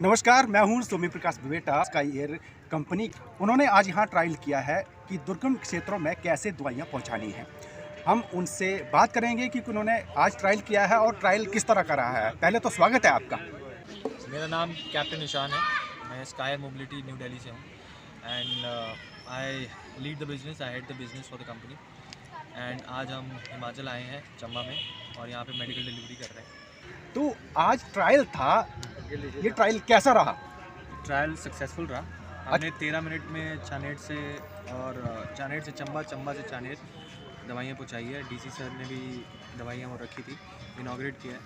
नमस्कार, मैं हूं सोमी प्रकाश विवेटा स्काई एयर कंपनी। उन्होंने आज यहाँ ट्रायल किया है कि दुर्गम क्षेत्रों में कैसे दवाइयाँ पहुँचानी हैं। हम उनसे बात करेंगे कि उन्होंने आज ट्रायल किया है और ट्रायल किस तरह का रहा है। पहले तो स्वागत है आपका। मेरा नाम कैप्टन निशान है। मैं sky air mobility new Delhi से हूँ and I lead the business, I head the business for the company. And आज हम हिमाचल आए हैं चंबा में और यहाँ पे मेडिकल डिलीवरी कर रहे हैं। तो आज ट्रायल था, ये ट्रायल कैसा रहा? ट्रायल सक्सेसफुल रहा। हमने 13 मिनट में चानेर से और चानेर से चंबा, चंबा से चानेर दवाइयाँ पहुँचाई है। डीसी सर ने भी दवाइयाँ वो रखी थी, इनाग्रेट किया है।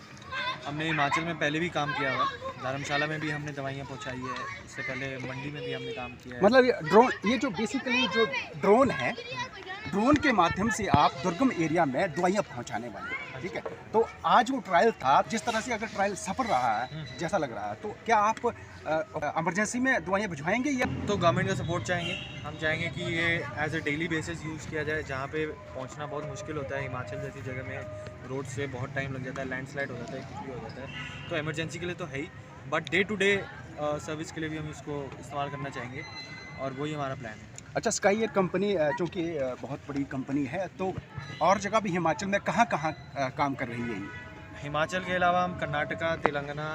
हमने हिमाचल में पहले भी काम किया हुआ, धर्मशाला में भी हमने दवाइयाँ पहुँचाई है। इससे पहले मंडी में भी हमने काम किया है। मतलब ये जो बेसिकली जो ड्रोन है, ड्रोन के माध्यम से आप दुर्गम एरिया में दवाइयाँ पहुँचाने वाले हैं, ठीक है। तो आज वो ट्रायल था, जिस तरह से अगर ट्रायल सफल रहा है जैसा लग रहा है, तो क्या आप इमरजेंसी में दवाइयाँ भिजवाएंगे या तो गवर्नमेंट का सपोर्ट चाहेंगे। हम चाहेंगे कि ये as a daily basis use किया जाए, जहाँ पे पहुँचना बहुत मुश्किल होता है। हिमाचल जैसी जगह में रोड से बहुत टाइम लग जाता है, लैंडस्लाइड हो जाता है, कुछ भी हो जाता है। तो इमरजेंसी के लिए तो है ही, but day to day service के लिए भी हम इसको इस्तेमाल करना चाहेंगे और वही हमारा प्लान है। अच्छा, स्काई एयर कंपनी चूँकि बहुत बड़ी कंपनी है, तो और जगह भी हिमाचल में कहाँ कहाँ काम कर रही है ये? हिमाचल के अलावा हम कर्नाटका, तेलंगाना,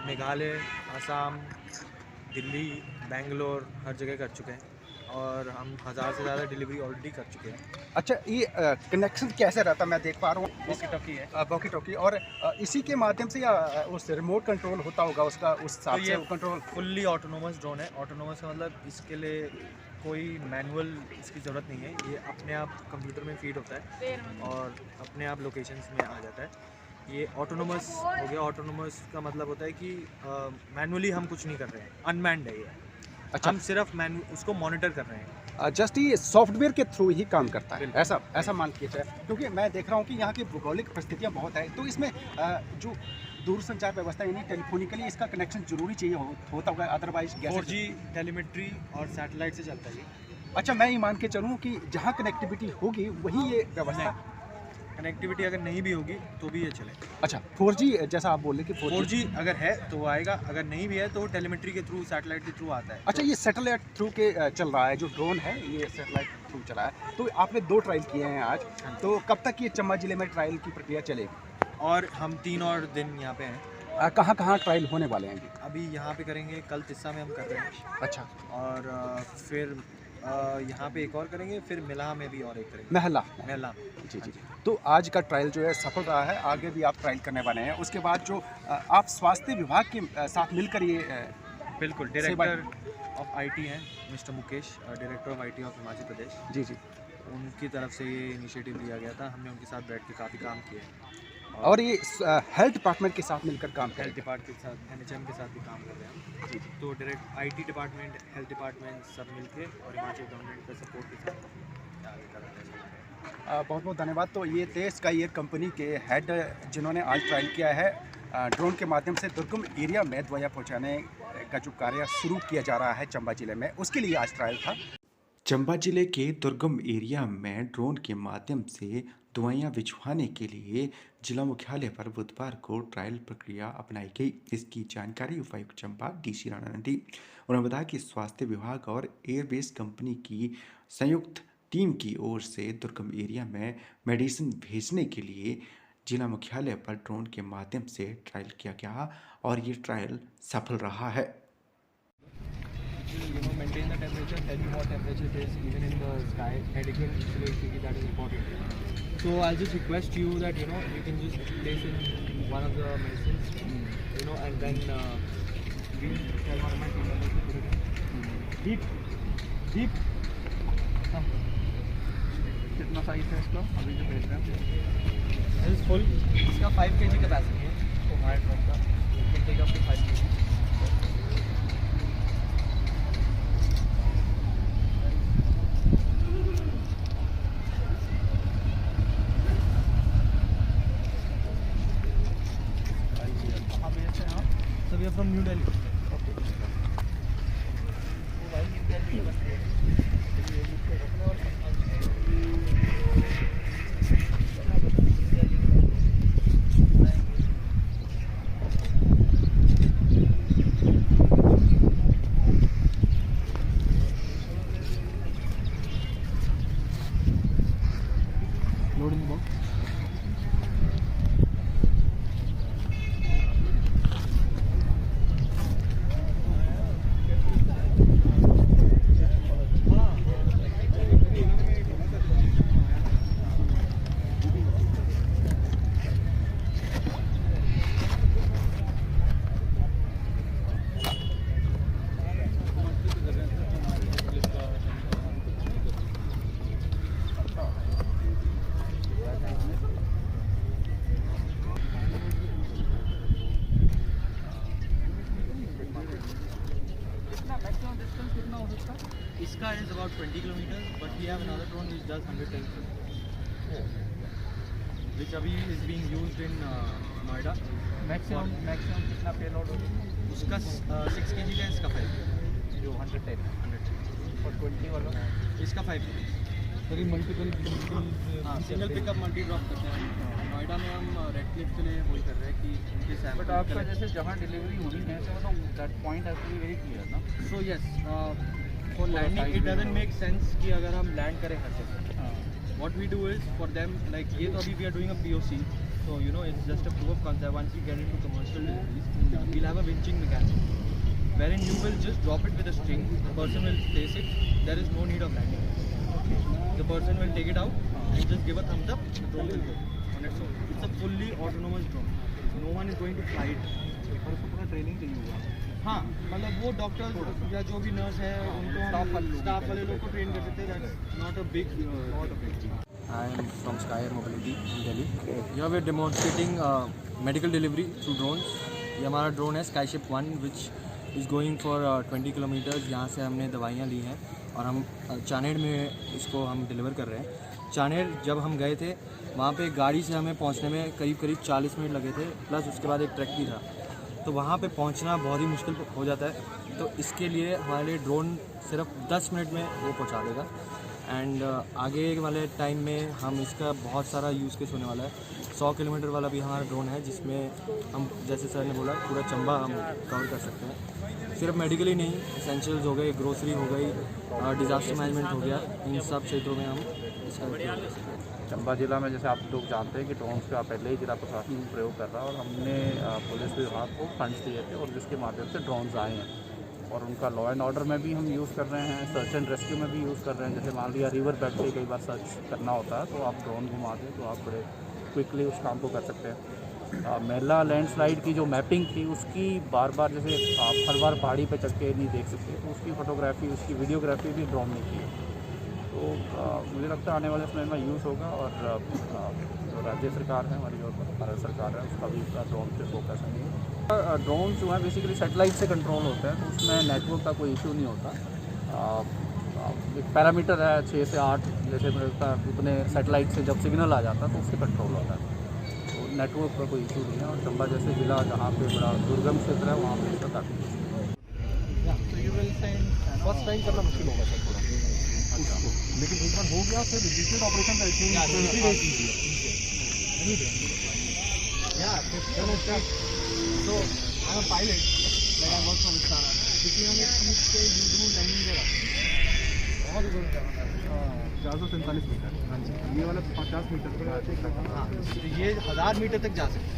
मेघालय, असम, दिल्ली, बेंगलोर हर जगह कर चुके हैं और हम 1000 से ज़्यादा डिलीवरी ऑलरेडी कर चुके हैं। अच्छा, ये कनेक्शन कैसे रहता? मैं देख पा रहा हूँ वॉकी टॉकी है, वॉकी टॉकी, और इसी के माध्यम से या उस रिमोट कंट्रोल होता होगा उसका, उस हिसाब तो से ये कंट्रोल। फुल्ली ऑटोनोमस ड्रोन है। ऑटोनोमस का मतलब इसके लिए कोई मैनुअल इसकी ज़रूरत नहीं है। ये अपने आप कंप्यूटर में फीड होता है और अपने आप लोकेशंस में आ जाता है। ये ऑटोनोमस हो गया। ऑटोनोमस का मतलब होता है कि मैनुअली हम कुछ नहीं कर रहे हैं, अनमैन्ड है ये। अच्छा, हम सिर्फ उसको मॉनिटर कर रहे हैं। जस्ट ये सॉफ्टवेयर के थ्रू ही काम करता है, ऐसा मान के चले। क्योंकि मैं देख रहा हूँ कि यहाँ की भौगोलिक परिस्थितियाँ बहुत है, तो इसमें जो दूरसंचार व्यवस्था यानी टेलीफोनिकली इसका कनेक्शन जरूरी चाहिए होता होगा, अदरवाइज 4G टेलीमेट्री और सैटेलाइट से चलता है ये। अच्छा, मैं ये मान के चलूँ कि जहाँ कनेक्टिविटी होगी वही ये व्यवस्था। कनेक्टिविटी अगर नहीं भी होगी तो भी ये चले। अच्छा, 4G जैसा आप बोल रहे कि 4G अगर है तो वो आएगा, अगर नहीं भी है तो वो टेलीमेट्री के थ्रू, सैटेलाइट के थ्रू आता है। अच्छा, ये सैटेलाइट थ्रू के चल रहा है, जो ड्रोन है ये सैटेलाइट थ्रू चला है। तो आपने 2 ट्रायल किए हैं आज, तो कब तक ये चंबा जिले में ट्रायल की प्रक्रिया चलेगी? और हम 3 और दिन यहाँ पे हैं। कहाँ कहाँ ट्रायल होने वाले हैं जी? अभी यहाँ पे करेंगे, कल तिस्सा में हम कर रहे हैं। अच्छा, और फिर यहाँ पे एक और करेंगे, फिर मिलाह में भी और एक करेंगे। महला। जी जी। तो आज का ट्रायल जो है सफल रहा है, आगे भी आप ट्रायल करने वाले हैं। उसके बाद जो आप स्वास्थ्य विभाग के साथ मिलकर ये बिल्कुल, डायरेक्टर ऑफ IT हैं mister Mukesh, director of IT of Himachal Pradesh, जी जी, उनकी तरफ से ये इनिशिएटिव लिया गया था। हमने उनके साथ बैठ के काफ़ी काम किया है और ये हेल्थ डिपार्टमेंट के साथ मिलकर काम करें। हेल्थ डिपार्टमेंट के साथ, NHM के साथ भी काम कर रहे हैं। जी, तो direct IT department, health department सब मिलके और हिमाचल गवर्नमेंट का सपोर्ट के साथ आगे कर रहे हैं। बहुत बहुत धन्यवाद। तो ये थे स्काई एयर कंपनी के हेड जिन्होंने आज ट्रायल किया है ड्रोन के माध्यम से दुर्गम एरिया में दवाइयाँ पहुँचाने का जो कार्य शुरू किया जा रहा है चंबा जिले में, उसके लिए आज ट्रायल था। चंबा जिले के दुर्गम एरिया में ड्रोन के माध्यम से दवाइयाँ भिजवाने के लिए जिला मुख्यालय पर बुधवार को ट्रायल प्रक्रिया अपनाई गई। इसकी जानकारी उपायुक्त चंबा DC राणा ने दी। उन्होंने बताया कि स्वास्थ्य विभाग और एयरबेस कंपनी की संयुक्त टीम की ओर से दुर्गम एरिया में मेडिसिन भेजने के लिए जिला मुख्यालय पर ड्रोन के माध्यम से ट्रायल किया गया और ये ट्रायल सफल रहा है। Maintain the temperature, tell you what temperature it is, even in the sky, adequate insulation, that is important. So I'll just request you that you can just place in one of the medicines, and then we'll tell one of my team members to put it in. Deep. कितना size है इसका अभी जो भेज रहे हैं? This is full. इसका 5 kg capacity है तो हमारे ट्रक का, you can take up to 5 kg. So we are from New Delhi. Okay. Distance कितना हो सकता है? इसका is about 20 kilometre, but we have another drone which does 110 kilometre, which अभी is being used in Noida. Maximum कितना payload होगा? उसका 6 kg का, इसका 5 जो 110 और 20 वाला इसका 5 सर ये मल्टीपल हाँ, सिंगल पिकअप मल्टी ड्रॉप करते हैं। नोएडा में हम रेड क्लिफ के लिए वही कर रहे हैं कि उनके सैम्पल। बट आपका जैसे जहाँ डिलीवरी होनी है तो मतलब that point has to be very clear ना। So yes, for landing it doesn't make sense कि अगर हम लैंड करें हर जगह। What we do is for them, like ये तो अभी we are doing a POC, so you know it's just a proof of concept. Once we get into commercial deliveries, we'll have a winching mechanism, wherein you will just drop it with a string. The person will place it. There is no need of landing. The person will take it out and just give a thumbs up. The drone will go on its own. It's a fully autonomous drone. No one is going to fly it. और उसको पूरा training चाहिए होगा। हाँ, मतलब वो doctor या जो भी नर्स है उनको स्टाफ वाले लोग को ट्रेन कर देते हैं। That's not a big I am from Sky Air Mobility in Delhi. Here we are demonstrating medical delivery through drones. ये हमारा ड्रोन है Skyship 1 which is going for 20 kilometers. यहाँ से हमने दवाइयाँ ली हैं और हम चानेर में इसको हम डिलीवर कर रहे हैं। चानेर जब हम गए थे वहाँ पे गाड़ी से हमें पहुँचने में करीब 40 मिनट लगे थे, प्लस उसके बाद एक ट्रैक भी था, तो वहाँ पे पहुँचना बहुत ही मुश्किल हो जाता है। तो इसके लिए हमारे लिए ड्रोन सिर्फ 10 मिनट में वो पहुँचा देगा। एंड आगे वाले टाइम में हम इसका बहुत सारा यूज़ केस होने वाला है। 100 किलोमीटर वाला भी हमारा ड्रोन है जिसमें हम, जैसे सर ने बोला, पूरा चंबा हम कवर कर सकते हैं। सिर्फ मेडिकल ही नहीं, एसेंशियल्स हो गए, ग्रोसरी हो गई, डिज़ास्टर मैनेजमेंट हो गया, इन सब क्षेत्रों में हम इसका उपयोग कर सकते हैं। चंबा जिला में जैसे आप लोग जानते हैं कि ड्रोन्स का पहले ही जिला प्रशासन प्रयोग कर रहा है और हमने पुलिस विभाग को फंड्स दिए थे और जिसके माध्यम से ड्रोन्स आए हैं और उनका लॉ एंड ऑर्डर में भी हम यूज़ कर रहे हैं, सर्च एंड रेस्क्यू में भी यूज़ कर रहे हैं। जैसे मान लिया रिवर बेड पे कई बार सर्च करना होता है तो आप ड्रोन घुमा दें तो आप बड़े क्विकली उस काम को कर सकते हैं। मेला लैंडस्लाइड की जो मैपिंग थी उसकी बार बार, जैसे आप हर बार पहाड़ी पे चढ़ के नहीं देख सकते, तो उसकी फोटोग्राफी, उसकी वीडियोग्राफी भी ड्रोन ने की है। तो मुझे लगता है आने वाले समय में यूज़ होगा और जो राज्य सरकार है हमारी और भारत सरकार है उसका भी ड्रोन पे फोकस है। ड्रोन जो है बेसिकली सेटेलाइट से कंट्रोल होता है तो उसमें नेटवर्क का कोई इशू नहीं होता। एक पैरामीटर है 6 से 8, जैसे मिलता है उतने सेटेलाइट से जब सिग्नल आ जाता है तो उससे कंट्रोल होता है, तो नेटवर्क का कोई इशू नहीं है। और चंबा जैसे ज़िला जहाँ पे बड़ा दुर्गम क्षेत्र है वहाँ पे इसका काफ़ी फर्स्ट टाइम करना मुश्किल होगा सर थोड़ा, लेकिन एक बार हो गया फिर रिपीटेड ऑपरेशन का So I'm a pilot, like I work from Istana. 300 feet से you do landing there. बहुत ऊपर जाना है। 447 मीटर। हाँ जी, ये वाला 50 मीटर पर हाँ, तो ये 1000 मीटर तक जा सकते हैं।